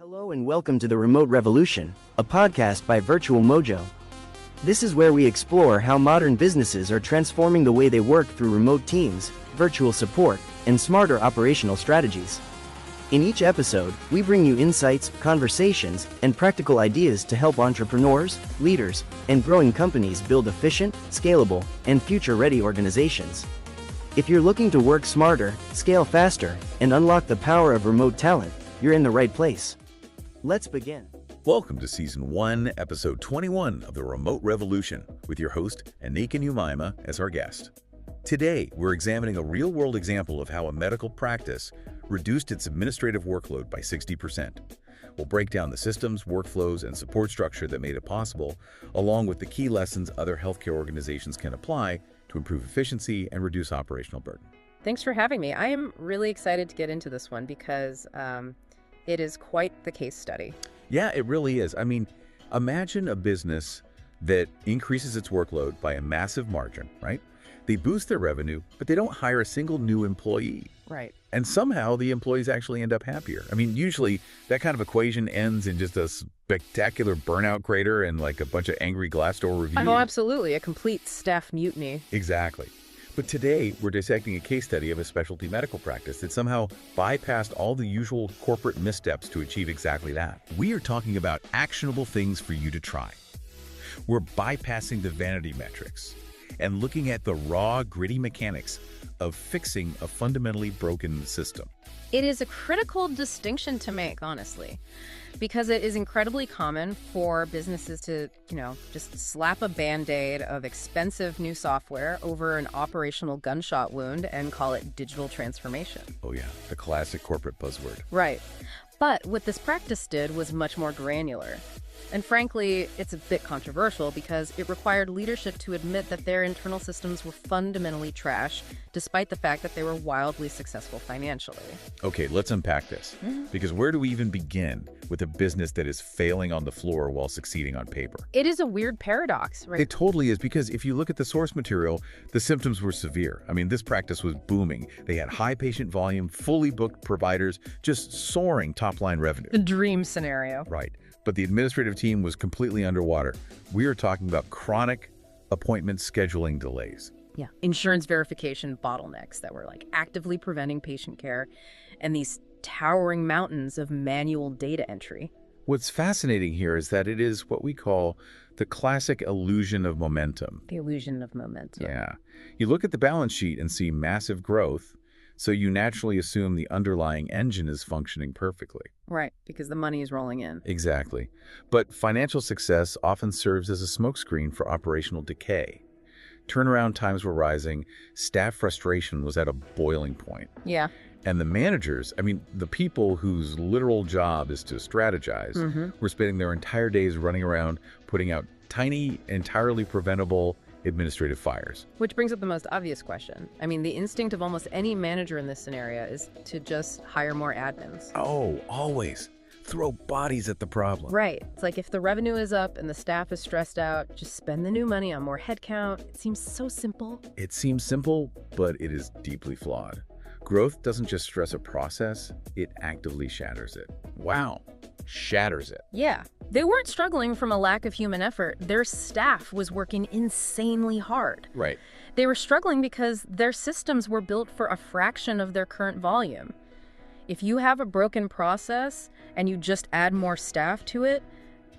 Hello and welcome to the Remote Revolution, a podcast by Virtual Mojo. This is where we explore how modern businesses are transforming the way they work through remote teams, virtual support, and smarter operational strategies. In each episode, we bring you insights, conversations, and practical ideas to help entrepreneurs, leaders, and growing companies build efficient, scalable, and future-ready organizations. If you're looking to work smarter, scale faster, and unlock the power of remote talent, you're in the right place. Let's begin. Welcome to Season 1, Episode 21 of the Remote Revolution, with your host, Aneeq and Umaima, as our guest. Today, we're examining a real-world example of how a medical practice reduced its administrative workload by 60%. We'll break down the systems, workflows, and support structure that made it possible, along with the key lessons other healthcare organizations can apply to improve efficiency and reduce operational burden. Thanks for having me. I am really excited to get into this one because it is quite the case study. Yeah, it really is. I mean, imagine a business that increases its workload by a massive margin, right? They boost their revenue, but they don't hire a single new employee. Right. And somehow the employees actually end up happier. I mean, usually that kind of equation ends in just a spectacular burnout crater and like a bunch of angry Glassdoor reviews. Oh, absolutely. A complete staff mutiny. Exactly. But today, we're dissecting a case study of a specialty medical practice that somehow bypassed all the usual corporate missteps to achieve exactly that. We are talking about actionable things for you to try. We're bypassing the vanity metrics and looking at the raw, gritty mechanics of fixing a fundamentally broken system. It is a critical distinction to make, honestly, because it is incredibly common for businesses to, just slap a Band-Aid of expensive new software over an operational gunshot wound and call it digital transformation. Oh yeah, the classic corporate buzzword. Right. But what this practice did was much more granular. And frankly, it's a bit controversial because it required leadership to admit that their internal systems were fundamentally trash, despite the fact that they were wildly successful financially. Okay, let's unpack this. Because where do we even begin with a business that is failing on the floor while succeeding on paper? It is a weird paradox, right? It totally is, because if you look at the source material, the symptoms were severe. I mean, this practice was booming. They had high patient volume, fully booked providers, just soaring top-line revenue. The dream scenario. Right. But the administrative team was completely underwater. We are talking about chronic appointment scheduling delays. Yeah. Insurance verification bottlenecks that were actively preventing patient care, and these towering mountains of manual data entry. What's fascinating here is that it is what we call the classic illusion of momentum. The illusion of momentum. Yeah. You look at the balance sheet and see massive growth, so you naturally assume the underlying engine is functioning perfectly. Right, because the money is rolling in. Exactly. But financial success often serves as a smokescreen for operational decay. Turnaround times were rising, staff frustration was at a boiling point. Yeah. And the managers, the people whose literal job is to strategize, were spending their entire days running around, putting out tiny, entirely preventable administrative fires. Which brings up the most obvious question. The instinct of almost any manager in this scenario is to just hire more admins. Oh, always. Throw bodies at the problem. Right. It's like if the revenue is up and the staff is stressed out, just spend the new money on more headcount. It seems so simple. It seems simple, but it is deeply flawed. Growth doesn't just stress a process, it actively shatters it. Wow. Shatters it. Yeah. They weren't struggling from a lack of human effort. Their staff was working insanely hard. Right. They were struggling because their systems were built for a fraction of their current volume. If you have a broken process and you just add more staff to it,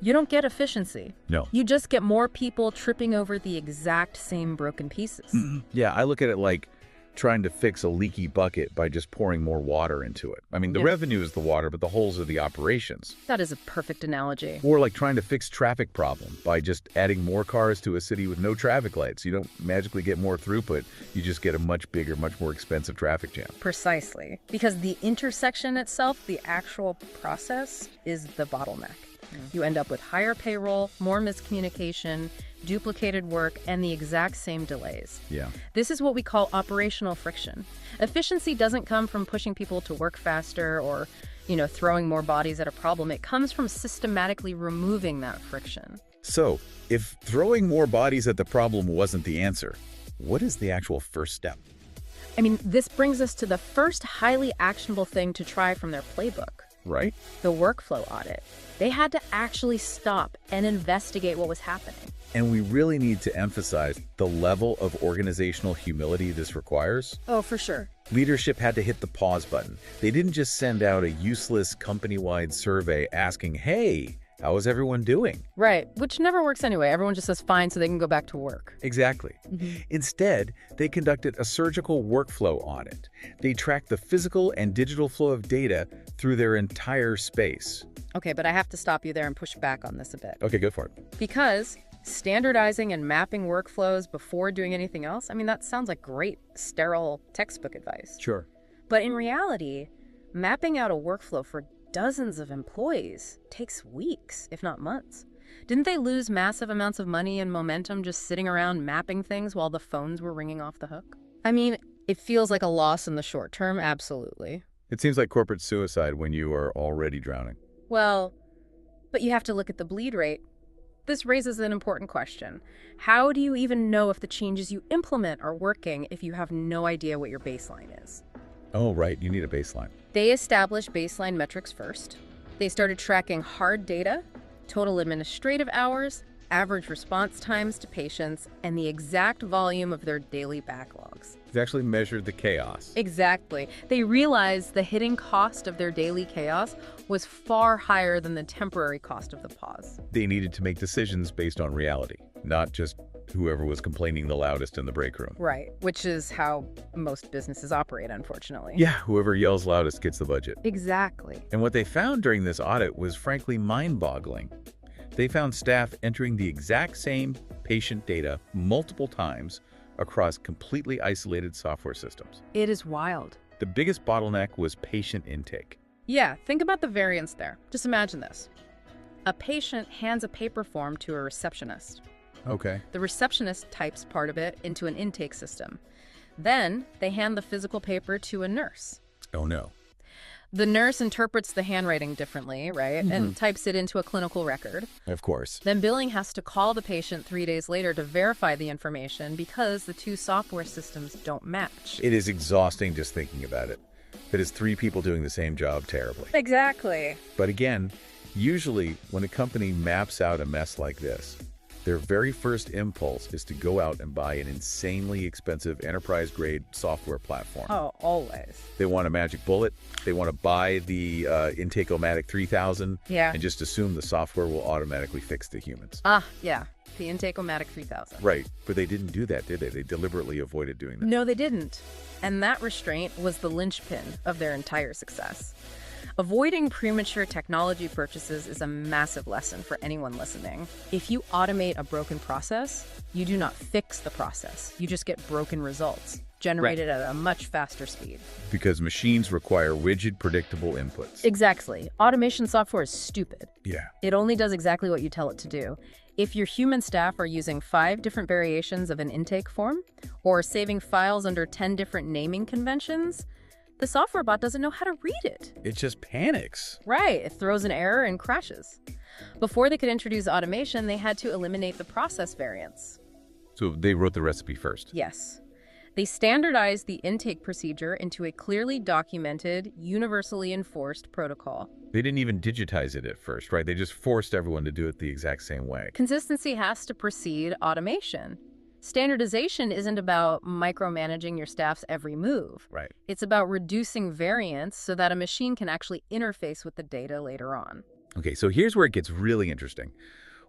you don't get efficiency. No. You just get more people tripping over the exact same broken pieces. Yeah, I look at it like trying to fix a leaky bucket by just pouring more water into it. The revenue is the water, but the holes are the operations. That is a perfect analogy. Or like trying to fix traffic problem by just adding more cars to a city with no traffic lights. You don't magically get more throughput. You just get a much bigger, much more expensive traffic jam. Precisely. Because the intersection itself, the actual process, is the bottleneck. You end up with higher payroll, more miscommunication, duplicated work, and the exact same delays. Yeah. This is what we call operational friction. Efficiency doesn't come from pushing people to work faster or, throwing more bodies at a problem. It comes from systematically removing that friction. So, if throwing more bodies at the problem wasn't the answer, what is the actual first step? This brings us to the first highly actionable thing to try from their playbook. Right. The workflow audit. They had to actually stop and investigate what was happening. And we really need to emphasize the level of organizational humility this requires. Oh, for sure. Leadership had to hit the pause button. They didn't just send out a useless company-wide survey asking, hey, how is everyone doing? Right, which never works anyway. Everyone just says fine so they can go back to work. Exactly. Instead, they conducted a surgical workflow audit. They tracked the physical and digital flow of data through their entire space. Okay, but I have to stop you there and push back on this a bit. Okay, go for it. Because standardizing and mapping workflows before doing anything else, I mean, that sounds like great, sterile textbook advice. Sure. But in reality, mapping out a workflow for dozens of employees takes weeks, if not months. Didn't they lose massive amounts of money and momentum just sitting around mapping things while the phones were ringing off the hook? I mean, it feels like a loss in the short term, absolutely. It seems like corporate suicide when you are already drowning. Well, but you have to look at the bleed rate. This raises an important question. How do you even know if the changes you implement are working if you have no idea what your baseline is? Oh, right. You need a baseline. They established baseline metrics first. They started tracking hard data, total administrative hours, average response times to patients, and the exact volume of their daily backlogs. They actually measured the chaos. Exactly. They realized the hitting cost of their daily chaos was far higher than the temporary cost of the pause. They needed to make decisions based on reality, not just whoever was complaining the loudest in the break room. Right, which is how most businesses operate, unfortunately. Yeah, whoever yells loudest gets the budget. Exactly. And what they found during this audit was frankly mind-boggling. They found staff entering the exact same patient data multiple times across completely isolated software systems. It is wild. The biggest bottleneck was patient intake. Yeah, think about the variance there. Just imagine this. A patient hands a paper form to a receptionist. Okay. The receptionist types part of it into an intake system. Then they hand the physical paper to a nurse. Oh, no. The nurse interprets the handwriting differently, right? And types it into a clinical record. Of course. Then billing has to call the patient 3 days later to verify the information because the two software systems don't match. It is exhausting just thinking about it. That is 3 people doing the same job terribly. Exactly. But again, usually when a company maps out a mess like this, their very first impulse is to go out and buy an insanely expensive enterprise-grade software platform. Oh, always. They want a magic bullet. They want to buy the Intake-O-Matic 3000 and just assume the software will automatically fix the humans. Yeah. The Intake-O-Matic 3000. Right. But they didn't do that, did they? They deliberately avoided doing that. No, they didn't. And that restraint was the linchpin of their entire success. Avoiding premature technology purchases is a massive lesson for anyone listening. If you automate a broken process, you do not fix the process. You just get broken results, generated at a much faster speed. Because machines require rigid, predictable inputs. Exactly. Automation software is stupid. Yeah. It only does exactly what you tell it to do. If your human staff are using 5 different variations of an intake form, or saving files under 10 different naming conventions, the software bot doesn't know how to read it. It just panics. Right. It throws an error and crashes. Before they could introduce automation, they had to eliminate the process variance. So they wrote the recipe first. Yes. They standardized the intake procedure into a clearly documented, universally enforced protocol. They didn't even digitize it at first, right? They just forced everyone to do it the exact same way. Consistency has to precede automation. Standardization isn't about micromanaging your staff's every move. Right. It's about reducing variance so that a machine can actually interface with the data later on. Okay, so here's where it gets really interesting.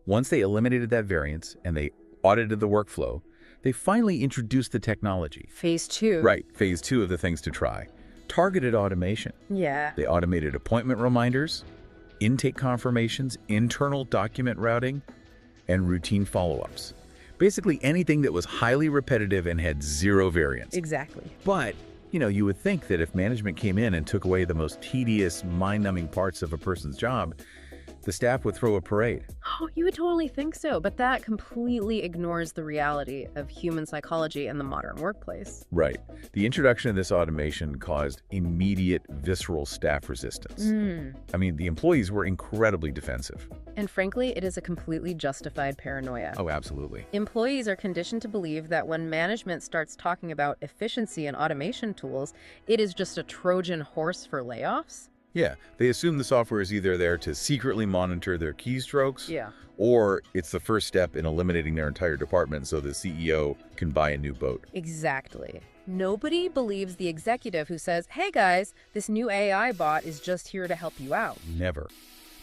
Once they eliminated that variance and they audited the workflow, they finally introduced the technology. Phase 2. Right, phase 2 of the things to try. Targeted automation. Yeah. They automated appointment reminders, intake confirmations, internal document routing, and routine follow-ups. Basically anything that was highly repetitive and had 0 variance. Exactly. But, you would think that if management came in and took away the most tedious, mind-numbing parts of a person's job, the staff would throw a parade. Oh, you would totally think so, but that completely ignores the reality of human psychology and the modern workplace. Right. The introduction of this automation caused immediate, visceral staff resistance. I mean, the employees were incredibly defensive. And frankly, it is a completely justified paranoia. Oh, absolutely. Employees are conditioned to believe that when management starts talking about efficiency and automation tools, it is just a Trojan horse for layoffs. Yeah, they assume the software is either there to secretly monitor their keystrokes, Yeah. or it's the first step in eliminating their entire department so the CEO can buy a new boat. Exactly. Nobody believes the executive who says, hey guys, this new AI bot is just here to help you out. Never.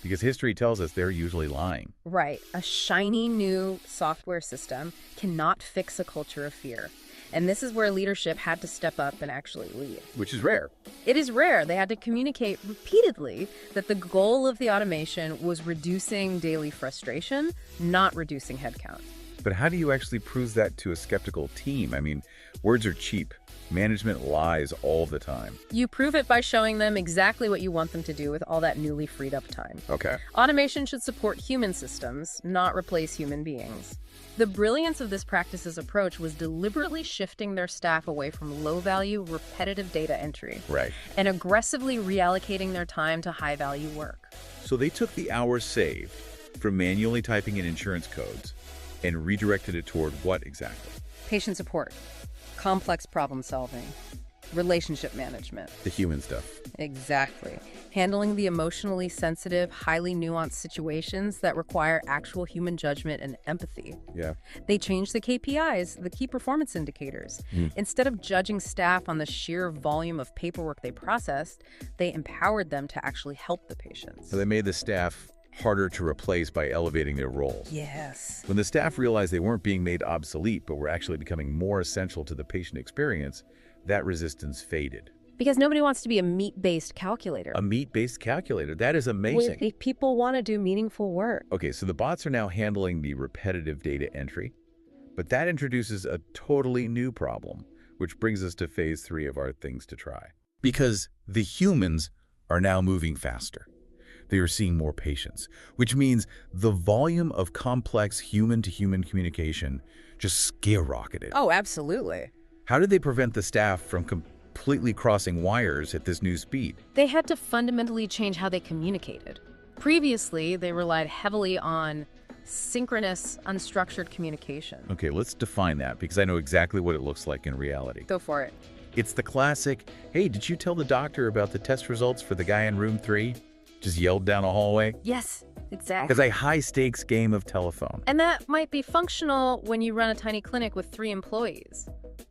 Because history tells us they're usually lying. Right. A shiny new software system cannot fix a culture of fear. And this is where leadership had to step up and actually lead. Which is rare. It is rare. They had to communicate repeatedly that the goal of the automation was reducing daily frustration, not reducing headcount. But how do you actually prove that to a skeptical team? I mean, words are cheap. Management lies all the time. You prove it by showing them exactly what you want them to do with all that newly freed up time. Okay. Automation should support human systems, not replace human beings. The brilliance of this practice's approach was deliberately shifting their staff away from low-value, repetitive data entry. Right. And aggressively reallocating their time to high-value work. So they took the hours saved from manually typing in insurance codes and redirected it toward what exactly? Patient support, complex problem solving, relationship management. The human stuff. Exactly. Handling the emotionally sensitive, highly nuanced situations that require actual human judgment and empathy. Yeah. They changed the KPIs, the key performance indicators. Instead of judging staff on the sheer volume of paperwork they processed, they empowered them to actually help the patients. So they made the staff harder to replace by elevating their roles. Yes. When the staff realized they weren't being made obsolete, but were actually becoming more essential to the patient experience, that resistance faded. Because nobody wants to be a meat-based calculator. A meat-based calculator. That is amazing. People want to do meaningful work. Okay, so the bots are now handling the repetitive data entry, but that introduces a totally new problem, which brings us to phase 3 of our things to try. Because the humans are now moving faster. They are seeing more patients, which means the volume of complex human-to-human communication just skyrocketed. Oh, absolutely. How did they prevent the staff from completely crossing wires at this new speed? They had to fundamentally change how they communicated. Previously, they relied heavily on synchronous, unstructured communication. Okay, let's define that because I know exactly what it looks like in reality. Go for it. It's the classic, hey, did you tell the doctor about the test results for the guy in room 3? Just yelled down a hallway? Yes, exactly. It's a high-stakes game of telephone. And that might be functional when you run a tiny clinic with 3 employees.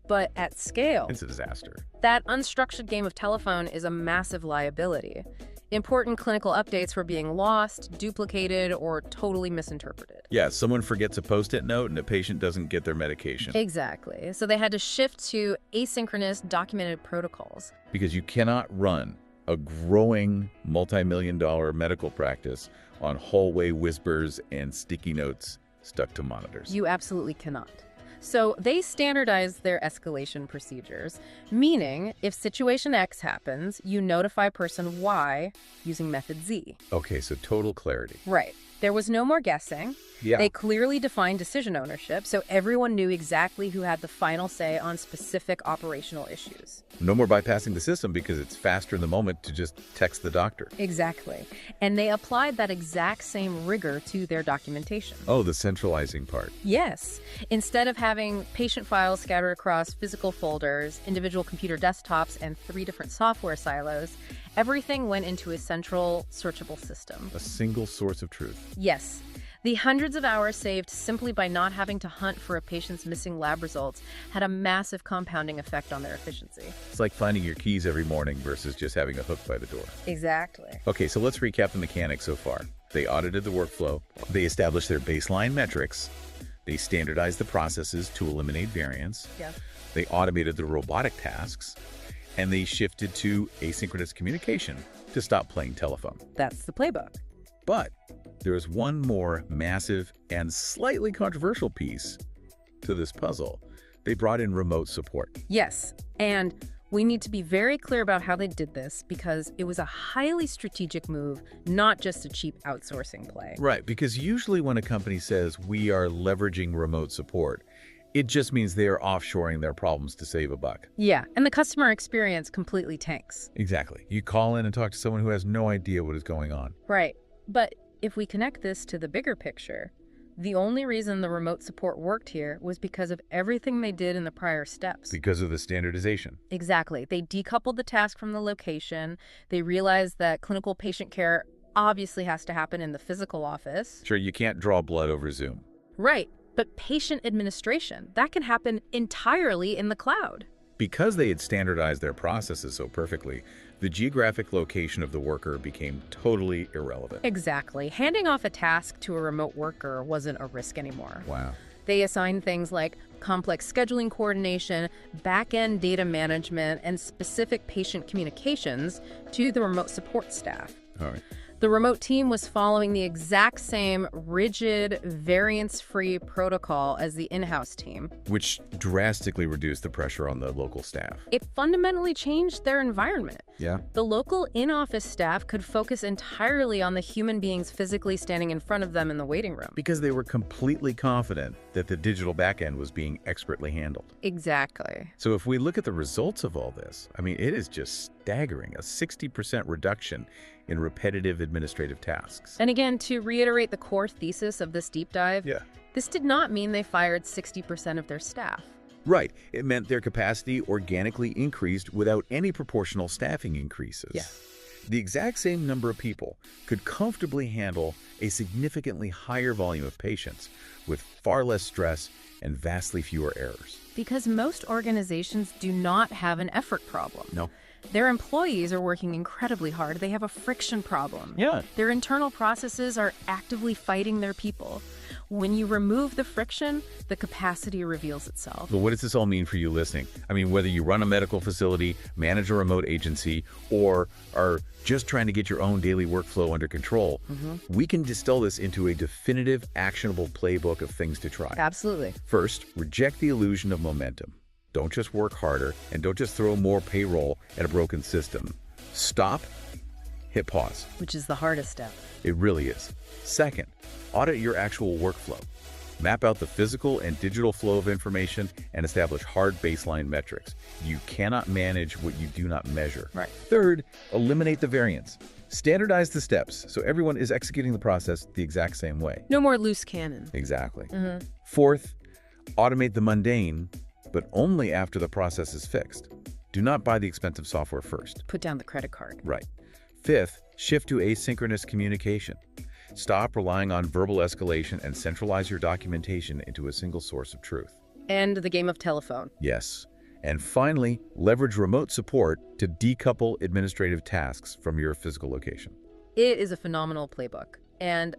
But at scale, It's a disaster. that unstructured game of telephone is a massive liability. Important clinical updates were being lost, duplicated, or totally misinterpreted. Yeah, someone forgets a Post-it note and a patient doesn't get their medication. Exactly. So they had to shift to asynchronous documented protocols. Because you cannot run a growing multi-million-dollar medical practice on hallway whispers and sticky notes stuck to monitors. You absolutely cannot. So they standardized their escalation procedures, meaning if situation X happens, you notify person Y using method Z. Okay, so total clarity. Right. There was no more guessing. Yeah. They clearly defined decision ownership, so everyone knew exactly who had the final say on specific operational issues. No more bypassing the system because it's faster in the moment to just text the doctor. Exactly. And they applied that exact same rigor to their documentation. Oh, the centralizing part. Yes. Instead of having patient files scattered across physical folders, individual computer desktops, and 3 different software silos, everything went into a central, searchable system. A single source of truth. Yes. The hundreds of hours saved simply by not having to hunt for a patient's missing lab results had a massive compounding effect on their efficiency. It's like finding your keys every morning versus just having a hook by the door. Exactly. Okay, so let's recap the mechanics so far. They audited the workflow. They established their baseline metrics. They standardized the processes to eliminate variance. Yeah. They automated the robotic tasks. And they shifted to asynchronous communication to stop playing telephone. That's the playbook. But there is one more massive and slightly controversial piece to this puzzle. They brought in remote support. Yes. And we need to be very clear about how they did this because it was a highly strategic move, not just a cheap outsourcing play. Right, because usually when a company says we are leveraging remote support, it just means they are offshoring their problems to save a buck. Yeah, and the customer experience completely tanks. Exactly. You call in and talk to someone who has no idea what is going on. Right. But if we connect this to the bigger picture, The only reason the remote support worked here was because of everything they did in the prior steps. Because of the standardization. Exactly. They decoupled the task from the location. They realized that clinical patient care obviously has to happen in the physical office. Sure, you can't draw blood over Zoom. Right. But patient administration, that can happen entirely in the cloud. Because they had standardized their processes so perfectly, the geographic location of the worker became totally irrelevant. Exactly. Handing off a task to a remote worker wasn't a risk anymore. Wow. They assigned things like complex scheduling coordination, back-end data management, and specific patient communications to the remote support staff. All right. The remote team was following the exact same rigid, variance-free protocol as the in-house team. Which drastically reduced the pressure on the local staff. It fundamentally changed their environment. Yeah. The local in-office staff could focus entirely on the human beings physically standing in front of them in the waiting room. Because they were completely confident that the digital backend was being expertly handled. Exactly. So if we look at the results of all this, I mean, it is just staggering, a 60% reduction in repetitive administrative tasks. And again, to reiterate the core thesis of this deep dive, this did not mean they fired 60% of their staff. Right. It meant their capacity organically increased without any proportional staffing increases. Yeah. The exact same number of people could comfortably handle a significantly higher volume of patients with far less stress and vastly fewer errors. Because most organizations do not have an effort problem. No. Their employees are working incredibly hard. They have a friction problem. Yeah. Their internal processes are actively fighting their people. When you remove the friction, the capacity reveals itself. But what does this all mean for you listening? I mean, whether you run a medical facility, manage a remote agency, or are just trying to get your own daily workflow under control, we can distill this into a definitive, actionable playbook of things to try. Absolutely. First, reject the illusion of momentum. Don't just work harder, and don't just throw more payroll at a broken system. Stop, hit pause. Which is the hardest step. It really is. Second, audit your actual workflow. Map out the physical and digital flow of information and establish hard baseline metrics. You cannot manage what you do not measure. Right. Third, eliminate the variance. Standardize the steps so everyone is executing the process the exact same way. No more loose cannon. Exactly. Fourth, automate the mundane, but only after the process is fixed. Do not buy the expensive software first. Put down the credit card. Right. Fifth, shift to asynchronous communication. Stop relying on verbal escalation and centralize your documentation into a single source of truth. And the game of telephone. Yes. And finally, leverage remote support to decouple administrative tasks from your physical location. It is a phenomenal playbook. And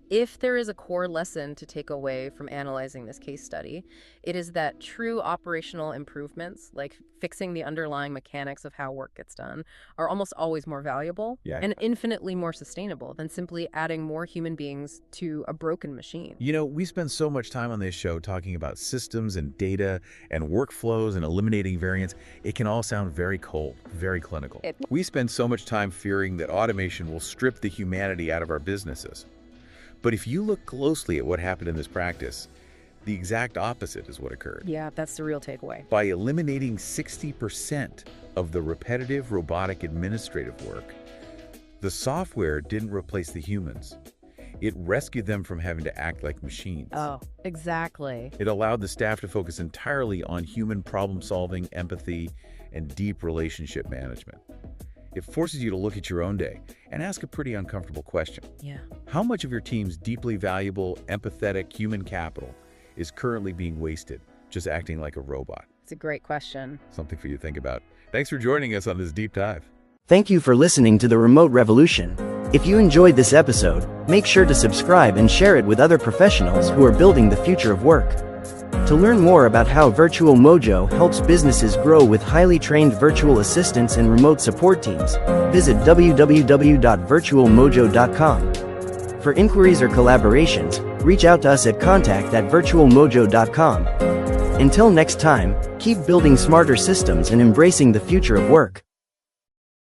if there is a core lesson to take away from analyzing this case study, it is that true operational improvements, like fixing the underlying mechanics of how work gets done, are almost always more valuable and infinitely more sustainable than simply adding more human beings to a broken machine. You know, we spend so much time on this show talking about systems and data and workflows and eliminating variance. It can all sound very cold, very clinical. We spend so much time fearing that automation will strip the humanity out of our businesses. But if you look closely at what happened in this practice, the exact opposite is what occurred. Yeah, that's the real takeaway. By eliminating 60% of the repetitive robotic administrative work, the software didn't replace the humans. It rescued them from having to act like machines. Oh, exactly. It allowed the staff to focus entirely on human problem-solving, empathy, and deep relationship management. It forces you to look at your own day and ask a pretty uncomfortable question. Yeah. How much of your team's deeply valuable, empathetic human capital is currently being wasted just acting like a robot? It's a great question. Something for you to think about. Thanks for joining us on this deep dive. Thank you for listening to The Remote Revolution. If you enjoyed this episode, make sure to subscribe and share it with other professionals who are building the future of work. To learn more about how Virtual Mojo helps businesses grow with highly trained virtual assistants and remote support teams, visit www.virtualmojo.com. For inquiries or collaborations, reach out to us at contact@virtualmojo.com. Until next time, keep building smarter systems and embracing the future of work.